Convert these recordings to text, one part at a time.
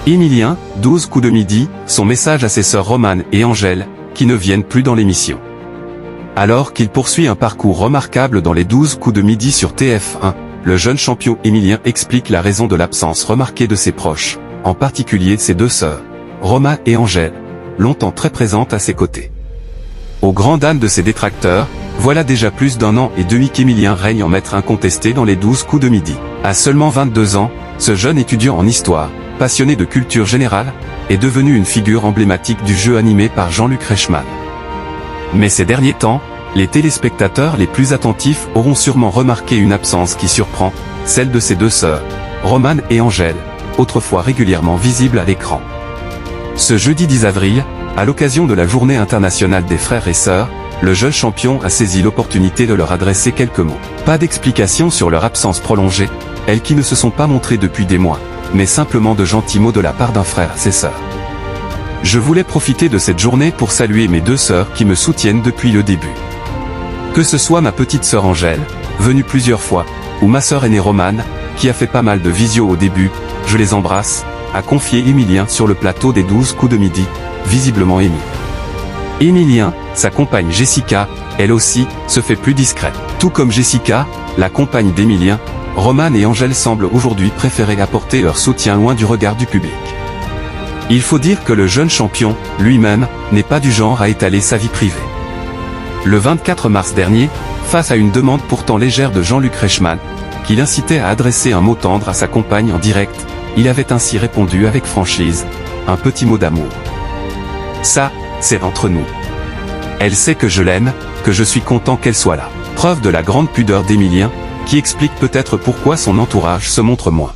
Émilien, 12 coups de midi, son message à ses sœurs Romane et Angèle, qui ne viennent plus dans l'émission. Alors qu'il poursuit un parcours remarquable dans les 12 coups de midi sur TF1, le jeune champion Émilien explique la raison de l'absence remarquée de ses proches, en particulier ses deux sœurs, Romane et Angèle, longtemps très présentes à ses côtés. Au grand dam de ses détracteurs, voilà déjà plus d'1 an et demi qu'Émilien règne en maître incontesté dans les 12 coups de midi. À seulement 22 ans, ce jeune étudiant en histoire, passionné de culture générale, est devenu une figure emblématique du jeu animé par Jean-Luc Reichmann. Mais ces derniers temps, les téléspectateurs les plus attentifs auront sûrement remarqué une absence qui surprend, celle de ses deux sœurs, Romane et Angèle, autrefois régulièrement visibles à l'écran. Ce jeudi 10 avril, à l'occasion de la Journée internationale des frères et sœurs, le jeune champion a saisi l'opportunité de leur adresser quelques mots. Pas d'explication sur leur absence prolongée, elles qui ne se sont pas montrées depuis des mois, mais simplement de gentils mots de la part d'un frère à ses sœurs. Je voulais profiter de cette journée pour saluer mes deux sœurs qui me soutiennent depuis le début. Que ce soit ma petite sœur Angèle, venue plusieurs fois, ou ma sœur aînée Romane, qui a fait pas mal de visio au début, je les embrasse, a confié Émilien sur le plateau des 12 coups de midi, visiblement ému. Émilien, sa compagne Jessica, elle aussi, se fait plus discrète. Tout comme Jessica, la compagne d'Émilien, Romane et Angèle semblent aujourd'hui préférer apporter leur soutien loin du regard du public. Il faut dire que le jeune champion, lui-même, n'est pas du genre à étaler sa vie privée. Le 24 mars dernier, face à une demande pourtant légère de Jean-Luc Reichmann, qui l'incitait à adresser un mot tendre à sa compagne en direct, il avait ainsi répondu avec franchise, un petit mot d'amour. Ça, c'est entre nous. Elle sait que je l'aime, que je suis content qu'elle soit là. Preuve de la grande pudeur d'Émilien, qui explique peut-être pourquoi son entourage se montre moins.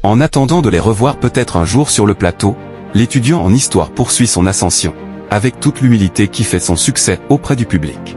En attendant de les revoir peut-être un jour sur le plateau, l'étudiant en histoire poursuit son ascension, avec toute l'humilité qui fait son succès auprès du public.